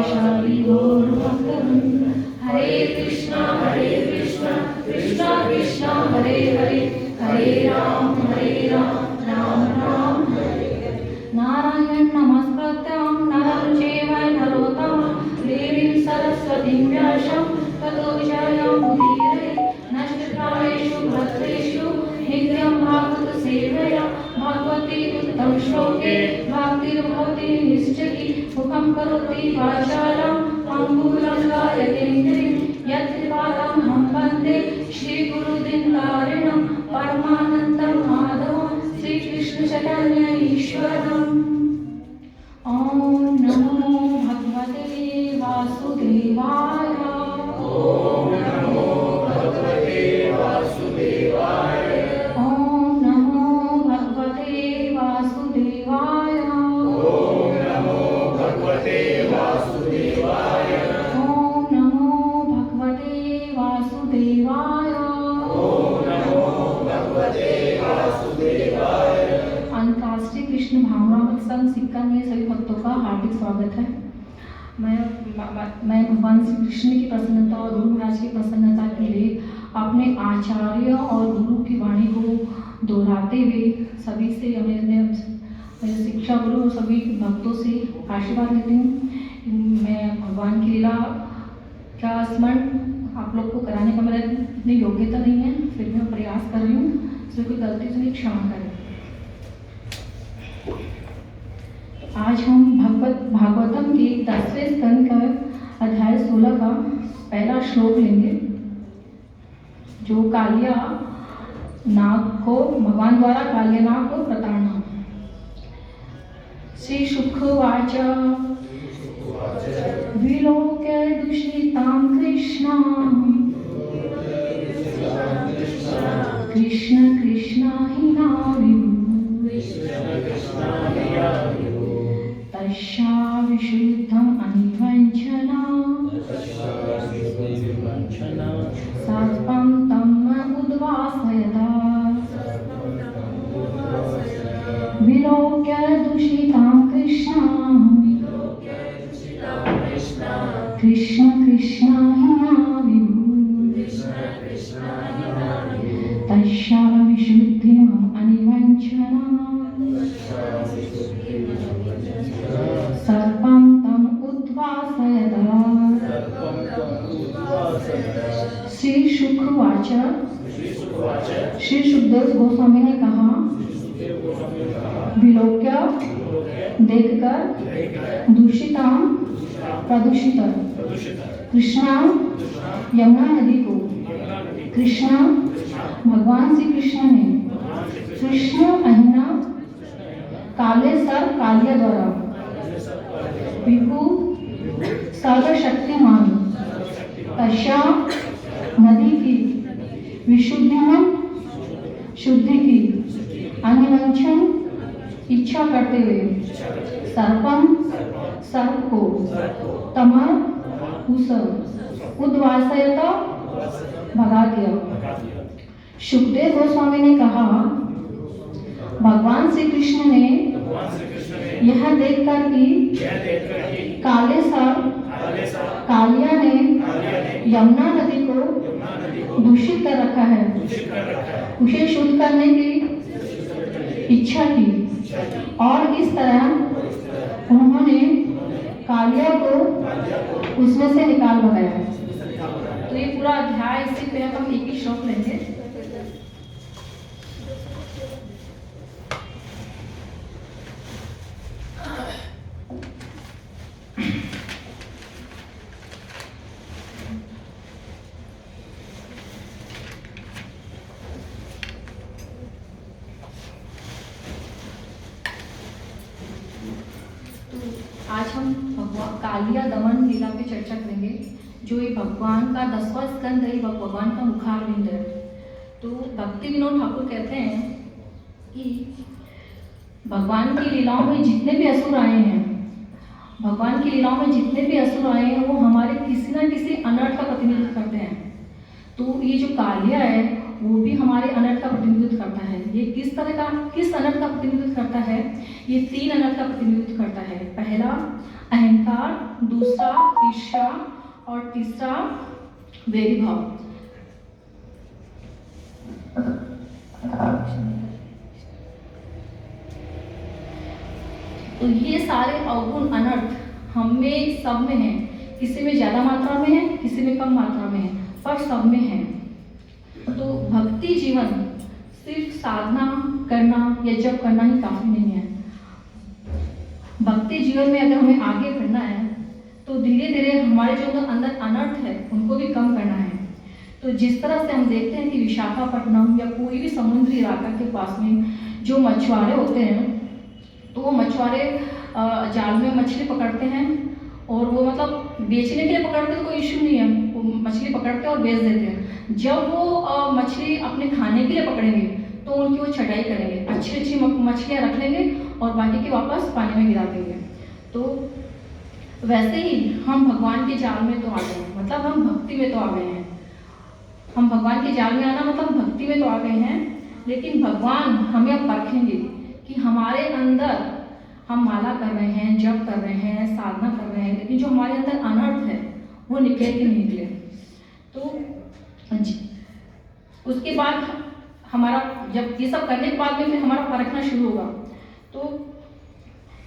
वैशाली गौरभक्तवृंद। हरे कृष्णा कृष्णा कृष्णा हरे हरे, हरे राम राम राम हरे हरे। नारायण नमस्कृत्यं नरं चैव नरोत्तमं देवीं सरस्वतीं व्यासं ततो जयमुदीरये। नष्टप्रायेषु भद्रेषु नित्यं भागवत सेवया भगवती उत्तम श्लोके भक्तिर्भवति निश्चयी। मुखं करोति वाचालं अंगुलं गायतेन्द्रिं यत्कृपातमहं वन्दे श्रीगुरुदीननारायणं परमानन्दं माधवं श्रीकृष्णचैतन्य ईश्वरम्। ॐ नमो भगवते वासुदेवाय। ॐ नमो भगवते वासुदेवाय। ॐ नमो भगवते वासुदेवाय। ॐ नमो भगवते वासुदेवाय। ॐ नमो भगवते वासुदेवाय। ॐ नमो भगवते वासुदेवाय। अंतर्राष्ट्रीय कृष्ण भावनामृत संघ सिक्का में सभी भक्तों का हार्दिक स्वागत है। मैं भगवान श्री कृष्ण की प्रसन्नता और गुरु महाराज की प्रसन्नता के लिए अपने आचार्य और गुरु की वाणी को दोहराते हुए सभी से मेरे शिक्षा गुरु और सभी भक्तों से आशीर्वाद लेती हूँ। मैं भगवान की लीला का स्मरण आप लोग को कराने का मेरा इतनी योग्यता नहीं है, फिर भी मैं प्रयास कर रही हूँ। इसमें कोई गलती से नहीं क्षमा करें। आज हम भागवतम के 10वें स्कंद का अध्याय 16 का पहला श्लोक लेंगे, जो कालिया नाग को भगवान द्वारा कालिया नाग को प्रताड़ना। श्री शुकवाच विलोक्य दूषितां कृष्णां कृष्ण कृष्ण हीना तस्या विशुद्धम् अनिवञ्चना सत्पं तम् उद्वासयता। विलोक्य दूषितां कृष्णां कृष्ण कृष्ण हीना तस्या विशुद्धिम् अनिवञ्चना सर्पं तम् उद्वासयता। श्री शुकवाच श्री सुखदेव गोस्वामी ने कहा, विलोक्य देखकर दूषितां प्रदूषित कृष्णा यमुना नदी को। कृष्णा भगवान श्री कृष्ण ने कृष्ण अहिना काले सर कालिया द्वारा विभु सर्वशक्तिमान तस्या नदी की शुद्धि की अनिवंचन इच्छा करते हुए सर्पम सर्प को तमा उस उद्वासयता भगा दिया। सुखदेव गोस्वामी ने कहा, भगवान श्री कृष्ण ने यह देखकर कि काले सर्प कालिया ने यमुना नदी को दूषित कर रखा है, उसे शुद्ध करने की इच्छा की और इस तरह उन्होंने कालिया को उसमें से निकाल भगाया। तो ये पूरा अध्याय, इससे पहले हम एक ही श्लोक लेंगे। आज हम भगवान कालिया दमन लीला पे चर्चा करेंगे, जो ये भगवान का 10वां स्कंद है, भगवान का मुखारविंद है। तो भक्ति विनोद ठाकुर कहते हैं कि भगवान की लीलाओं में जितने भी असुर आए हैं, भगवान की लीलाओं में जितने भी असुर आए हैं, वो हमारे किसी न किसी अनर्थ का प्रतिनिधित्व करते हैं। तो ये जो कालिया है वो भी हमारे अनर्थ का प्रतिनिधित्व करता है। ये किस तरह का, किस अनर्थ का प्रतिनिधित्व करता है? ये 3 अनर्थ का प्रतिनिधित्व करता है। पहला, अहंकार, दूसरा ईर्ष्या और तीसरा वैरी भाव। तो ये सारे अवगुण अनर्थ हम में सब में हैं, किसी में ज़्यादा मात्रा में है, किसी में कम मात्रा में है, पर सब में है। तो भक्ति जीवन सिर्फ साधना करना या जप करना ही काफ़ी नहीं है। भक्ति जीवन में अगर हमें आगे बढ़ना है तो धीरे धीरे हमारे जो अंदर अनर्थ है उनको भी कम करना है। तो जिस तरह से हम देखते हैं कि विशाखापट्टनम या कोई भी समुद्री इलाका के पास में जो मछुआरे होते हैं, तो वो मछुआरे जाल में मछली पकड़ते हैं और वो मतलब बेचने के लिए पकड़ते तो कोई इशू नहीं है, वो मछली पकड़ते हैं और बेच देते हैं। जब वो मछली अपने खाने के लिए पकड़ेंगे तो उनकी वो छटाई करेंगे, अच्छी अच्छी मछलियाँ रख लेंगे और बाकी की वापस पानी में गिरा देंगे। तो वैसे ही हम भगवान के जाल में तो आ गए हैं, मतलब हम भक्ति में तो आ गए हैं। हम भगवान के जाल में आना मतलब भक्ति में तो आ गए हैं, लेकिन भगवान हमें अब परखेंगे कि हमारे अंदर हम माला कर रहे हैं, जप कर रहे हैं, साधना कर रहे हैं, लेकिन जो हमारे अंदर अनर्थ है वो निकले कि नहीं निकले। तो जी उसके बाद हमारा जब ये सब करने के बाद में फिर हमारा परखना शुरू होगा। तो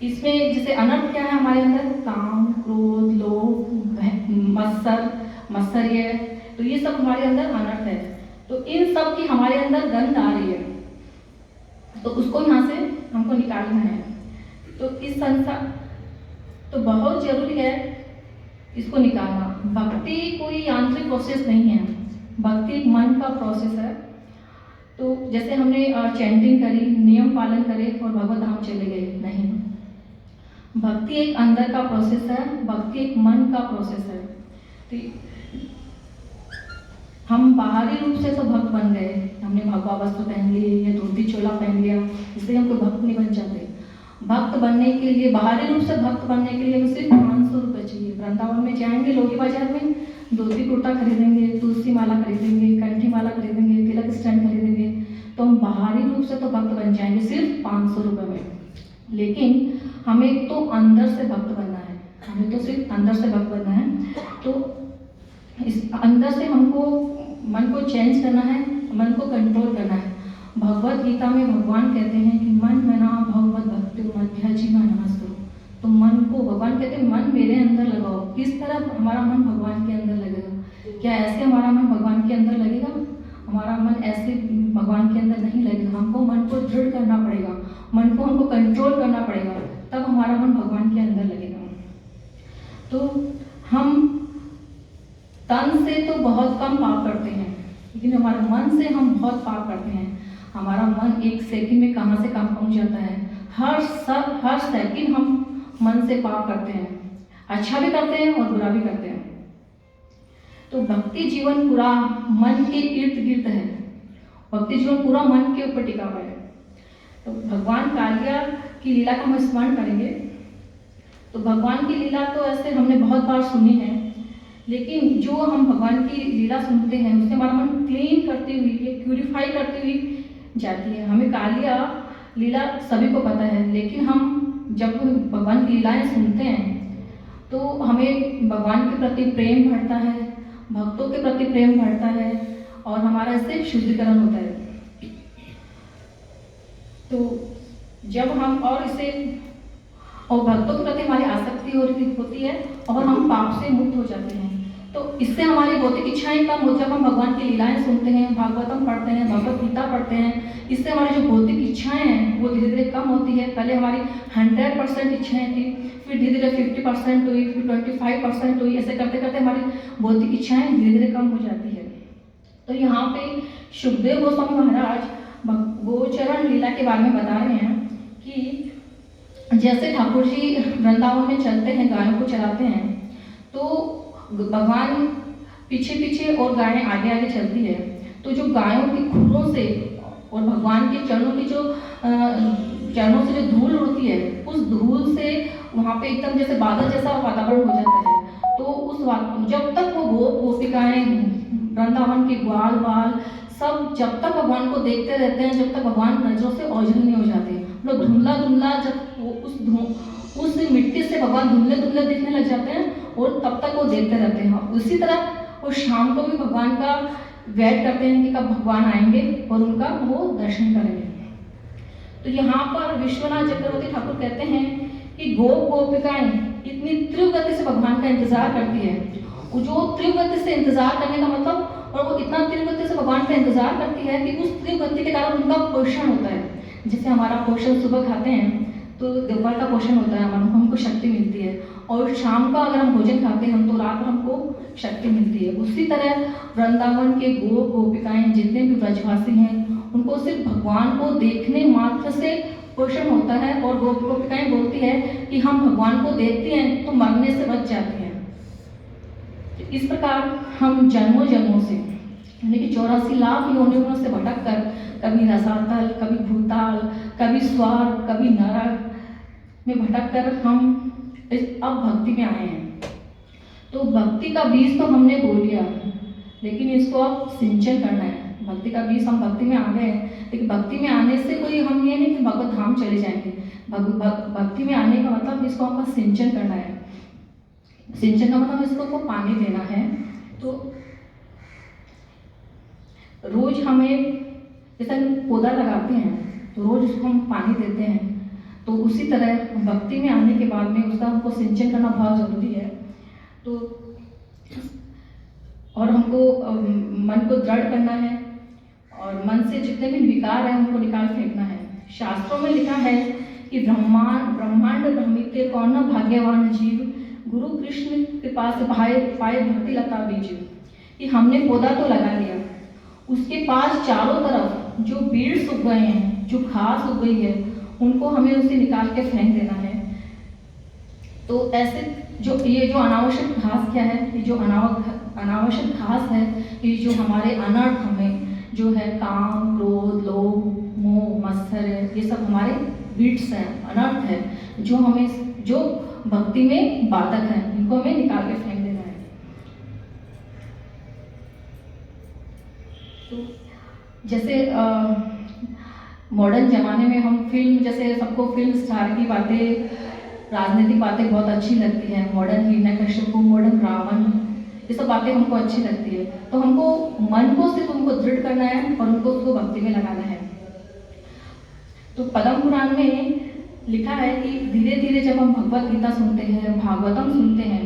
इसमें जैसे अनर्थ क्या है हमारे अंदर, काम, क्रोध, लोभ, मत्सर्य, तो ये सब हमारे अंदर अनर्थ है। तो इन सब की हमारे अंदर गंध आ रही है, तो उसको यहाँ से हमको निकालना है। तो इस संसार तो बहुत जरूरी है इसको निकालना। भक्ति कोई यांत्रिक प्रोसेस नहीं है, भक्ति एक मन का प्रोसेस है। तो जैसे हमने चैंटिंग करी, नियम पालन करे और भगवत धाम चले गए, नहीं। भक्ति एक अंदर का प्रोसेस है, भक्ति एक मन का प्रोसेस है। तो हम बाहरी रूप से तो भक्त बन गए, हमने भगवा वस्त्र पहन लिए या धोती चोला पहन लिया, इसलिए हम कोई भक्त नहीं बन जाते। भक्त बनने के लिए, बाहरी रूप से भक्त बनने के लिए हमें सिर्फ 500 रुपये चाहिए। वृंदावन में जाएंगे, लोही बाजार में धोती कुर्ता खरीदेंगे, तुलसी माला खरीदेंगे, कंठी माला खरीदेंगे, तिलक स्टैंड खरीदेंगे, तो हम बाहरी रूप से तो भक्त बन जाएंगे सिर्फ 500 रुपये में। लेकिन हमें तो अंदर से भक्त बनना है, हमें तो सिर्फ अंदर से भक्त बनना है। तो इस अंदर से हमको मन को चेंज करना है, मन को कंट्रोल करना है। भगवत गीता में भगवान कहते हैं कि मन मना भगवत भक्ति मध्याजी में नमस्ते। तो मन को भगवान कहते हैं मन मेरे अंदर लगाओ। किस तरह हमारा मन भगवान के अंदर लगेगा? क्या ऐसे हमारा मन भगवान के अंदर लगेगा? हमारा मन ऐसे भगवान के अंदर नहीं लगेगा। हमको मन को दृढ़ करना पड़ेगा, मन को हमको कंट्रोल करना पड़ेगा, तब हमारा मन भगवान के अंदर लगेगा। तो हम तन से तो बहुत कम पाप करते हैं, लेकिन हमारे मन से हम बहुत पाप करते हैं। हमारा मन एक सेकंड में कहाँ से कहाँ पहुँच जाता है। हर सेकंड हम मन से पाप करते हैं, अच्छा भी करते हैं और बुरा भी करते हैं। तो भक्ति जीवन पूरा मन के इर्द गिर्द है, भक्ति जीवन पूरा मन के ऊपर टिका हुआ है। तो भगवान कालिया की लीला का हम स्मरण करेंगे। तो भगवान की लीला तो ऐसे हमने बहुत बार सुनी है, लेकिन जो हम भगवान की लीला सुनते हैं उससे हमारा मन क्लीन करती हुई, प्यूरिफाई करती हुई जाती है। हमें कालिया लीला सभी को पता है, लेकिन हम जब भगवान की लीलाएं सुनते हैं तो हमें भगवान के प्रति प्रेम बढ़ता है, भक्तों के प्रति प्रेम बढ़ता है और हमारा इससे शुद्धिकरण होता है। तो जब हम और इसे और भक्तों के प्रति हमारी आसक्ति होती है और हम पाप से मुक्त हो जाते हैं। तो इससे हमारी भौतिक इच्छाएं कम हो। जब हम भगवान की लीलाएं सुनते हैं, भागवतम पढ़ते हैं, भगवत गीता पढ़ते हैं, इससे हमारी जो भौतिक इच्छाएं हैं वो धीरे धीरे कम होती है। पहले हमारी 100% इच्छाएं थी, फिर धीरे धीरे 50% हुई, फिर 25% हुई, ऐसे करते करते हमारी भौतिक इच्छाएं धीरे धीरे कम हो जाती है। तो यहाँ पे सुखदेव गोस्वामी महाराज गोचरण लीला के बारे में बता रहे हैं कि जैसे ठाकुर जी वृंदावन में चलते हैं, गायों को चराते हैं, तो भगवान पीछे पीछे और गायें आगे आगे चलती है। तो जो गायों की खुरों से और भगवान के चरणों की चरणों से जो धूल उड़ती है, उस धूल से वहाँ पे एकदम जैसे बादल जैसा वातावरण हो जाता है। तो जब तक वो गोपिकाएं, वृंदावन के ग्वाल बाल सब जब तक भगवान को देखते रहते हैं, जब तक भगवान नजरों से ओझल नहीं हो जाते। मतलब धुंधला धुंधला जब वो उस मिट्टी से भगवान धुंधले धुंधले दिखने लग जाते हैं और तब तक वो देखते रहते हैं। उसी तरह वो शाम को भी भगवान का वेट करते हैं कि कब भगवान आएंगे और उनका वो दर्शन करेंगे। तो यहाँ पर विश्वनाथ चक्रवर्ती ठाकुर कहते हैं कि गोप गोपिकाएं इतनी तीव्र गति से भगवान का इंतजार करती है। जो तीव्र गति से इंतजार करने का मतलब, और वो इतना तीव्र गति से भगवान का इंतजार करती है कि उस तीव्र गति के कारण उनका पोषण होता है। जैसे हमारा पोषण सुबह खाते हैं तो दोपहर का पोषण होता है, हमको शक्ति मिलती है, और शाम का अगर हम भोजन खाते हैं तो रात को हमको शक्ति मिलती है। उसी तरह वृंदावन के गोप गोपिकाएं जितने भी ब्रजवासी हैं उनको सिर्फ भगवान को देखने मात्र से पोषण होता है। और गोप गोपिकाएं बोलती है कि हम भगवान को देखते हैं तो मरने से बच जाते हैं। तो इस प्रकार हम जन्मों जन्मों से यानी कि 84 लाख योनियों से भटक कर कभी रसातल, कभी भूताल, कभी स्वर्ग, कभी नरक में भटक कर हम अब भक्ति में आए हैं। तो भक्ति का बीज तो हमने बो लिया, लेकिन इसको अब सिंचन करना है। भक्ति का बीज हम भक्ति में आ गए हैं, लेकिन भक्ति में आने से कोई हम ये नहीं कि भगवत धाम चले जाएंगे। भक्ति में आने का मतलब इसको आपका सिंचन करना है। सिंचन का मतलब इसको को पानी देना है। तो रोज हमें जैसे पौधा लगाते हैं तो रोज उसको हम पानी देते हैं, तो उसी तरह भक्ति में आने के बाद में उसका हमको सिंचन करना बहुत जरूरी है। तो और हमको मन को दृढ़ करना है और मन से जितने भी विकार हैं उनको निकाल फेंकना है। शास्त्रों में लिखा है कि ब्रह्मांड भ्रमिते कौन भाग्यवान जीव, गुरु कृष्ण कृपा से पाए भक्ति लता बीज। कि हमने पौधा तो लगा लिया, उसके पास चारों तरफ जो बीड्स उग गए हैं, जो घास उग गई है, उनको हमें उसे निकाल के फेंक देना है। तो ऐसे ये जो अनावश्यक घास क्या है, ये जो अनावश्यक घास है, ये जो हमारे अनर्थ हमें जो है काम, क्रोध, लोभ, मोह, मत्सर है, ये सब हमारे बीड्स हैं, अनर्थ है, जो हमें जो भक्ति में बाधक है, इनको हमें निकाल के फेंक देना है। तो जैसे मॉडर्न जमाने में हम फिल्म, जैसे सबको फिल्म स्टार की बातें, राजनीतिक बातें बहुत अच्छी लगती है, मॉडर्न हिरण्यकश्यप, मॉडर्न रावण, ये सब बातें हमको अच्छी लगती है। तो हमको मन को सिर्फ उनको दृढ़ करना है और उनको उसको भक्ति में लगाना है। तो पद्म पुराण में लिखा है कि धीरे धीरे जब हम भगवत गीता सुनते हैं, भागवतम सुनते हैं,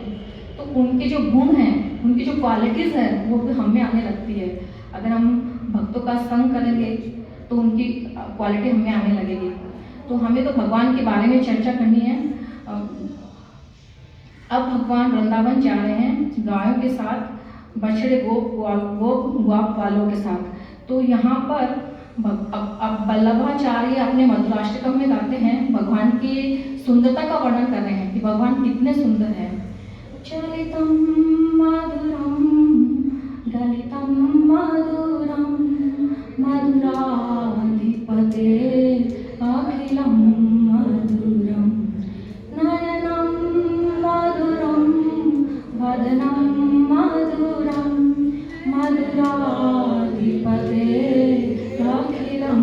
तो उनके जो गुण हैं, उनकी जो क्वालिटीज है, वो भी हम में आने लगती है। अगर हम भक्तों का संग करेंगे तो उनकी क्वालिटी हमें आने लगेगी। तो हमें तो भगवान के बारे में चर्चा करनी है। अब भगवान वृंदावन जा रहे हैं गायों के साथ, बछड़े गोप ग्वाप वालों के साथ। तो यहाँ पर अब वल्लभाचार्य अपने मधुराष्टकम में गाते हैं, भगवान की सुंदरता का वर्णन कर रहे हैं कि भगवान कितने सुंदर हैं। चलितम मधुरम गलितम मधुरम मधुराधिपते अखिलम मधुरम नयनम मधुरम वदनम मधुरम मधुराधिपते अखिलम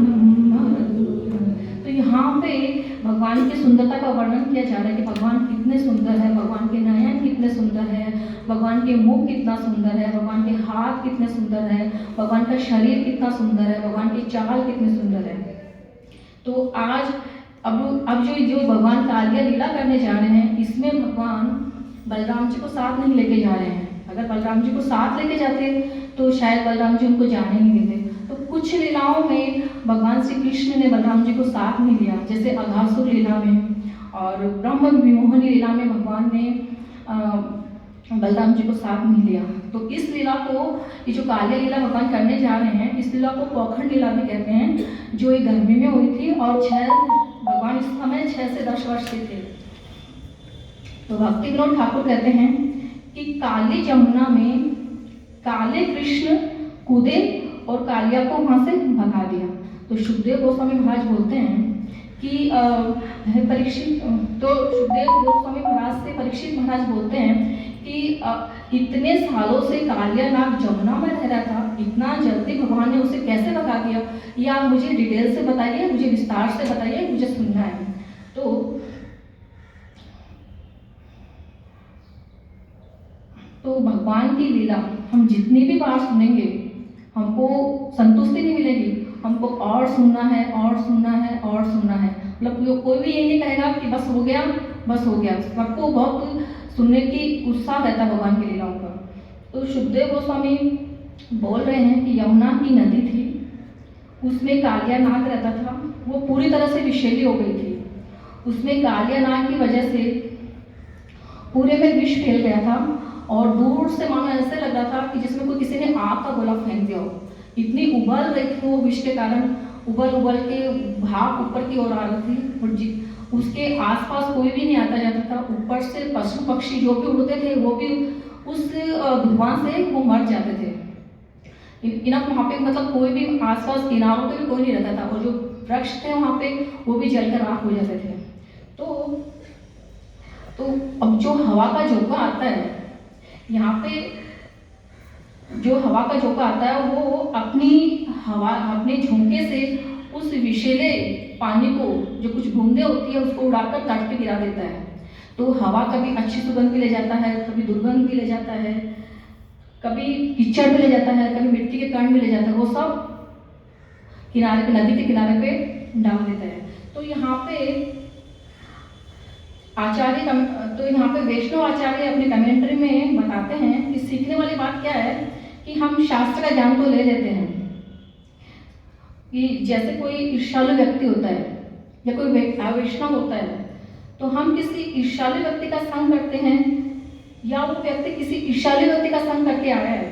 मधुरम। तो यहाँ पे भगवान की सुंदरता का वर्णन किया जा रहा है कि भगवान कितने सुंदर है, भगवान के नयन कितने सुंदर है, भगवान के मुख कितना सुंदर है, भगवान के हाथ कितने सुंदर है, भगवान का शरीर कितना सुंदर है, भगवान की चाल कितनी सुंदर है। तो आज अब जो भगवान कालिया लीला करने जा रहे हैं, इसमें भगवान बलराम जी को साथ नहीं लेके जा रहे हैं। अगर बलराम जी को साथ लेके जाते तो शायद बलराम जी उनको जाने नहीं देते। तो कुछ लीलाओं में भगवान श्री कृष्ण ने बलराम जी को साथ नहीं लिया, जैसे अघासुर लीला में और ब्रह्म विमोहनी लीला में भगवान ने बलराम जी को साथ नहीं लिया। तो इस लीला को, ये जो कालिया लीला भगवान करने जा रहे हैं, इस लीला को पोखंड लीला भी कहते हैं, जो एक गर्मी में हुई थी और भगवान इस समय 6 से 10 वर्ष के थे। तो भक्ति विनोद ठाकुर कहते हैं कि काली जमुना में काले कृष्ण कूदे और कालिया को वहां से भगा दिया। तो सुखदेव गोस्वामी महाराज बोलते हैं कि परीक्षित, तो सुखदेव गोस्वामी महाराज से परीक्षित महाराज बोलते हैं कि इतने सालों से कालिया नाग जमुना में रह रहा था, इतना जल्दी भगवान ने उसे कैसे भगा दिया, ये आप मुझे डिटेल से बताइए, मुझे विस्तार से बताइए, मुझे सुनना है। तो तो भगवान की लीला हम जितनी भी बार सुनेंगे हमको संतुष्टि नहीं मिलेगी, हमको और सुनना है और सुनना है और सुनना है। मतलब कोई भी ये नहीं कहेगा कि बस हो गया बस हो गया, सबको बहुत सुनने की उत्साह रहता है भगवान की लीलाओं का। तो शुद्धदेव गोस्वामी बोल रहे हैं कि यमुना की नदी थी, उसमें कालिया नाग रहता था, वो पूरी तरह से विषैली हो गई थी। उसमें कालिया नाग की वजह से पूरे में विष फैल गया था और दूर से मानो ऐसे लग रहा था कि जिसमें कोई किसी ने आग का गोला फेंक दिया हो। इतनी उबल रही थी वो विष के कारण, उबल उबल के भाप ऊपर की ओर आ रही थी और उसके आसपास कोई भी नहीं आता जाता था। ऊपर से पशु पक्षी जो भी उड़ते थे वो भी उस धुआं से वो मर जाते थे। इनफ वहाँ पे मतलब कोई भी आसपास किनारों पे भी कोई नहीं रहता था और जो वृक्ष थे वहाँ पे वो भी जलकर राख हो जाते थे। तो अब जो हवा का झोंका आता है, यहाँ पे जो हवा का झोंका आता है वो अपने झोंके से उस विषैले पानी को जो कुछ बूंदे होती है उसको उड़ाकर तट पे गिरा देता है। तो हवा कभी अच्छी सुगंध भी ले जाता है, कभी दुर्गंध भी ले जाता है, कभी कीचड़ भी ले जाता है, कभी मिट्टी के कण भी ले जाता है, वो सब किनारे पे, नदी के किनारे पे डाल देता है। तो यहाँ पे वैष्णव आचार्य अपने कमेंट्री में बताते हैं कि सीखने वाली बात क्या है कि हम शास्त्र का ज्ञान तो ले लेते हैं कि जैसे कोई ईर्ष्यालु व्यक्ति होता है या कोई वैष्णव होता है, तो हम किसी ईर्ष्यालु व्यक्ति का संग करते हैं या वो व्यक्ति किसी ईर्ष्यालु व्यक्ति का संग करके आया है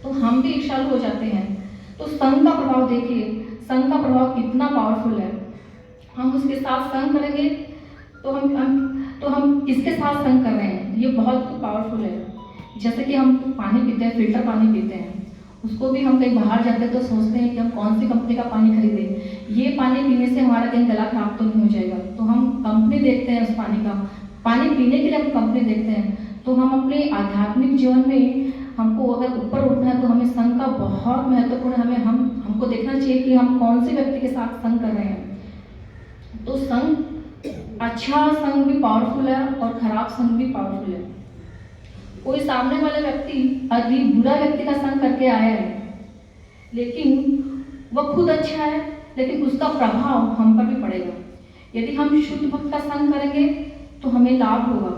तो हम भी ईर्ष्यालु हो जाते हैं। तो संग का प्रभाव देखिए, संग का प्रभाव कितना पावरफुल है। हम उसके साथ संग करेंगे तो हम किसके साथ संग कर रहे हैं, ये बहुत पावरफुल है। जैसे कि हम पानी पीते हैं, फिल्टर पानी पीते हैं, उसको भी हम कहीं बाहर जाते हैं तो सोचते हैं कि हम कौन सी कंपनी का पानी खरीदें, ये पानी पीने से हमारा कहीं गला खराब तो नहीं हो जाएगा। तो हम कंपनी देखते हैं, उस पानी पीने के लिए हम कंपनी देखते हैं। तो हम अपने आध्यात्मिक जीवन में हमको अगर ऊपर उठना है तो हमें संग का बहुत महत्वपूर्ण है। हमको देखना चाहिए कि हम कौन से व्यक्ति के साथ संग कर रहे हैं। तो संग, अच्छा संग भी पावरफुल है और खराब संग भी पावरफुल है। कोई सामने वाले व्यक्ति अति बुरा व्यक्ति का संग करके आया है लेकिन वह खुद अच्छा है, लेकिन उसका प्रभाव हम पर भी पड़ेगा। यदि हम शुद्ध भक्त का संग करेंगे तो हमें लाभ होगा।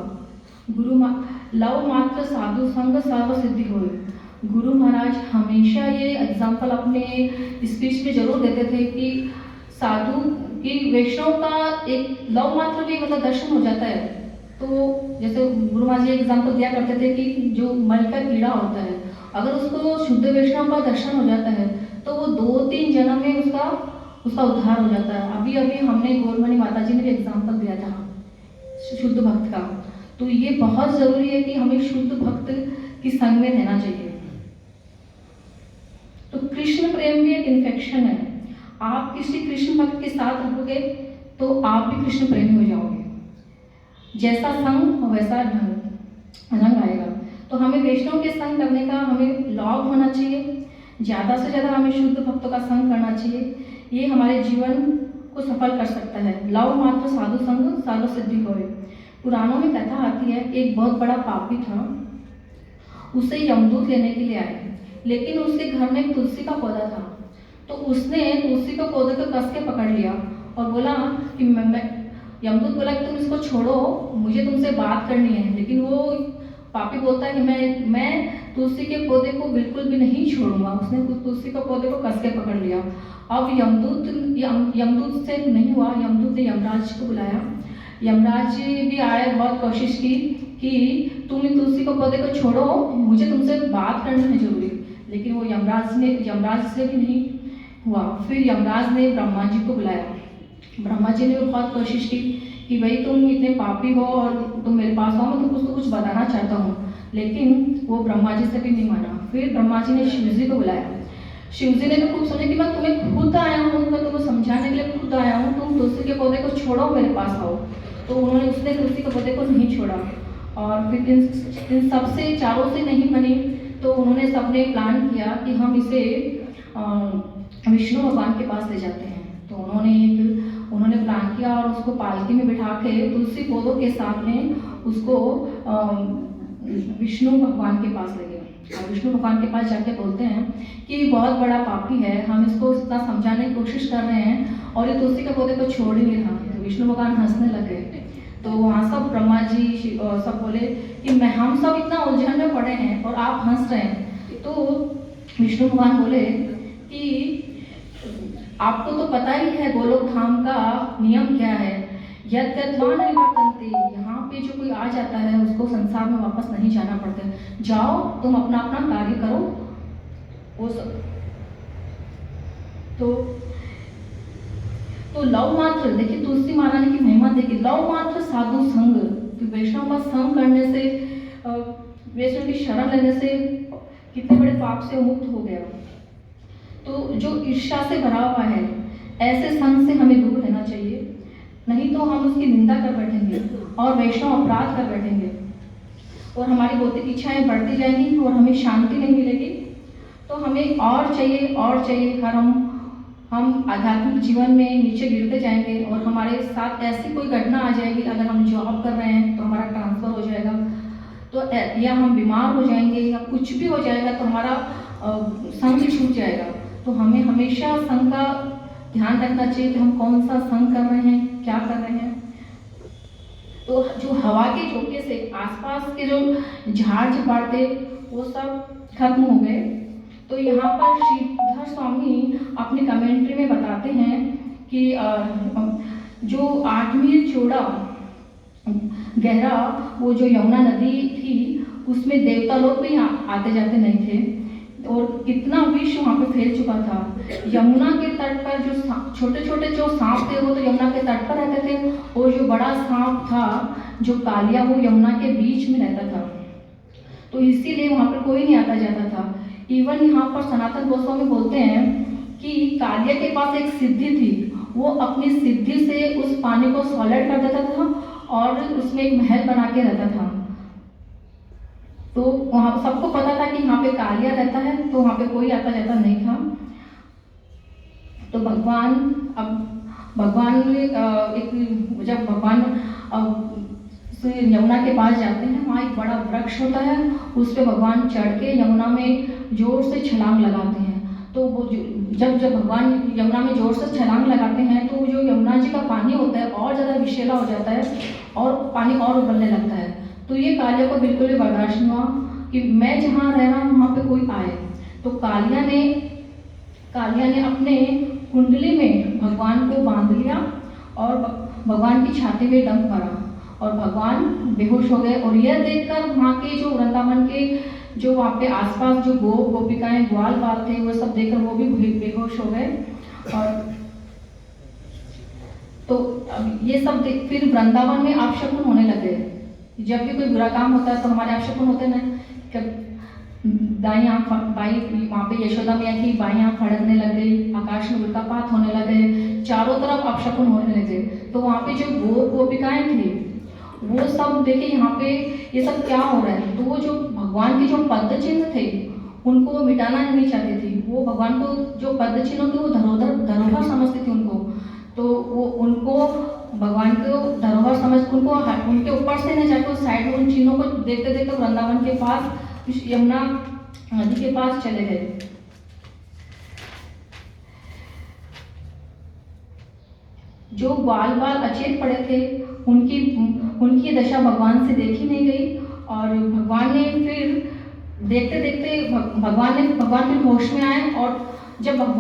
लव मात्र साधु संग सर्व सिद्धि होए। गुरु महाराज हमेशा ये एग्जाम्पल अपने स्पीच में जरूर देते थे कि साधु की, वैष्णव का एक लव मात्र भी मतलब दर्शन हो जाता है। तो जैसे गुरु महाराज जी एग्जाम्पल दिया करते थे कि जो मल का कीड़ा होता है, अगर उसको शुद्ध वैष्णव का दर्शन हो जाता है तो वो 2-3 जन्म में उसका उद्धार हो जाता है। अभी हमने गौरमणि माता जी ने भी एग्जाम्पल दिया था शुद्ध भक्त का। तो ये बहुत जरूरी है कि हमें शुद्ध भक्त की संग में रहना चाहिए। तो कृष्ण प्रेम भी एक इन्फेक्शन है। आप किसी कृष्ण भक्त के साथ रहोगे तो आप भी कृष्ण प्रेमी हो जाओगे। जैसा संग वैसा रंग आएगा। तो हमें वैष्णव के संग करने का हमें लाभ होना चाहिए। ज़्यादा से ज़्यादा हमें शुद्ध भक्तों का संग करना चाहिए। ये हमारे जीवन को सफल कर सकता है। लव मात्र साधु संग सर्व सिद्धि होए। पुराणों में कथा आती है, एक बहुत बड़ा पापी था, उसे यमदूत लेने के लिए आए, लेकिन उसके घर में एक तुलसी का पौधा था। तो उसने तुलसी के पौधे को कस के पकड़ लिया और बोला कि यमदूत बोला कि तुम इसको छोड़ो, मुझे तुमसे बात करनी है। लेकिन वो पापी बोलता है कि मैं तुलसी के पौधे को बिल्कुल भी नहीं छोड़ूंगा। उसने तुलसी के पौधे को कस के पकड़ लिया। अब यमदूत से नहीं हुआ। यमदूत ने यमराज को बुलाया। यमराज भी आए, बहुत कोशिश की कि तुम तुलसी के पौधे को छोड़ो, मुझे तुमसे बात करनी है जरूरी। लेकिन वो यमराज से भी नहीं हुआ। फिर यमराज ने ब्रह्मा जी को बुलाया। ब्रह्मा जी ने भी बहुत कोशिश की कि भाई तुम इतने पापी हो और तुम मेरे पास आओ, मैं तुमको कुछ बताना चाहता हूँ। लेकिन वो ब्रह्मा जी से भी नहीं माना। फिर ब्रह्मा जी ने शिव जी को बुलाया। शिव जी ने भी खूब सोचा कि मैं तुम्हें खुद आया हूँ, मैं तुम्हें समझाने के लिए खुद आया हूँ, तुम तुलसी के पौधे को छोड़ो, मेरे पास आओ। तो उसने तुलसी के पौधे को नहीं छोड़ा। और फिर इन सबसे चारों से नहीं बनी तो उन्होंने सबने प्लान किया कि हम इसे विष्णु भगवान के पास ले जाते हैं। तो उन्होंने प्लान किया और उसको पालकी में बिठा के तुलसी पौधों के साथ में उसको विष्णु भगवान के पास ले गए और विष्णु भगवान के पास जाके बोलते हैं कि ये बहुत बड़ा पापी है, हम इसको इतना समझाने की कोशिश कर रहे हैं और ये तुलसी के पौधे को छोड़ ही नहीं रहा। तो विष्णु भगवान हंसने लगे। तो वहाँ सब ब्रह्मा जी सब बोले कि हम सब इतना उलझन में पड़े हैं और आप हंस रहे हैं। तो विष्णु भगवान बोले कि आपको तो पता ही है गोलोक धाम का नियम क्या है, यद गत्वा न निवर्तन्ते, यहाँ पे जो कोई आ जाता है उसको संसार में वापस नहीं जाना पड़ता। जाओ तुम अपना अपना कार्य करो। वो सब तो लव मात्र, देखिए तुलसी महारानी की महिमा देखिए, लव मात्र साधु संग, तो वैष्णव का संग करने से, वैष्णव की शरण लेने से कितने बड़े पाप से मुक्त हो गया। तो जो ईर्ष्या से भरा हुआ है, ऐसे संग से हमें दूर रहना चाहिए, नहीं तो हम उसकी निंदा कर बैठेंगे और वैष्णव अपराध कर बैठेंगे और हमारी भौतिक इच्छाएं बढ़ती जाएंगी और हमें शांति नहीं मिलेगी। तो हमें और चाहिए हर हम आध्यात्मिक जीवन में नीचे गिरते जाएंगे और हमारे साथ ऐसी कोई घटना आ जाएगी, अगर हम जॉब कर रहे हैं तो हमारा ट्रांसफ़र हो जाएगा, तो या हम बीमार हो जाएंगे या कुछ भी हो जाएगा तो हमारा संग छूट जाएगा। तो हमें हमेशा संग का ध्यान रखना चाहिए कि हम कौन सा संग कर रहे हैं, क्या कर रहे हैं। तो जो हवा के झोंके से आसपास के जो झाड़ झपाड़ थे वो सब खत्म हो गए। तो यहाँ पर श्रीधर स्वामी अपनी कमेंट्री में बताते हैं कि जो 8वीं चौड़ा गहरा वो जो यमुना नदी थी उसमें देवता लोग भी आते जाते नहीं थे और कितना विष वहाँ पे फैल चुका था। यमुना के तट पर जो छोटे छोटे जो सांप थे वो तो यमुना के तट पर रहते थे और जो बड़ा सांप था जो कालिया वो यमुना के बीच में रहता था। तो इसीलिए वहाँ पर कोई नहीं आता जाता था। इवन यहाँ पर सनातन गोस्वामी बोलते हैं कि कालिया के पास एक सिद्धि थी, वो अपनी सिद्धि से उस पानी को सॉलिड कर देता था और उसमें एक महल बना के रहता था। तो वहाँ सबको पता था कि यहाँ पे कालिया रहता है, तो वहाँ पे कोई आता जाता नहीं था। तो भगवान जब भगवान यमुना के पास जाते हैं, वहाँ एक बड़ा वृक्ष होता है, उस पर भगवान चढ़ के यमुना में जोर से छलांग लगाते हैं। तो वो जब भगवान यमुना में जोर से छलांग लगाते हैं तो जो यमुना जी का पानी होता है और ज़्यादा विषैला हो जाता है और पानी और उबलने लगता है। तो ये कालिया को बिल्कुल भी बर्दाश्त नहीं हुआ कि मैं जहाँ रह रहा हूँ वहाँ पे कोई आए। तो कालिया ने अपने कुंडली में भगवान को बांध लिया और भगवान की छाती में डंक मारा और भगवान बेहोश हो गए। और यह देखकर वहाँ के जो वृंदावन के जो वहाँ पे आसपास जो गोपिकाएं ग्वाल बाल थे वो सब देखकर वो भी बेहोश हो गए। और तो अब ये सब फिर वृंदावन में अपशकुन होने लगे। जब भी कोई बुरा काम होता है तो हमारे अपशकुन होते हैं ना, दाई आँख बाई वहाँ पे यशोदा मैया की बाई आँख फड़कने लग गई, आकाश में उल्कापात होने लगे, चारों तरफ अपशकुन होने लगे। तो वहाँ पे जो गोपिकाएं थी वो सब देखे यहाँ पे ये सब क्या हो रहा है। तो वो जो भगवान के जो पद चिन्ह थे उनको वो मिटाना नहीं चाहती थी। वो भगवान को जो पद चिन्ह थे वो धरोहर समझती थी उनको। तो वो उनको भगवान को धरोहर समझ उनको उनके ऊपर से न जाकर साइड में उन चिन्हों को देखते देखते वृंदावन के पास यमुना नदी के पास चले गए। जो बाल अचेत पड़े थे उनकी दशा भगवान से देखी नहीं गई और भगवान ने फिर देखते देखते भगवान फिर होश में आए और जब भगवान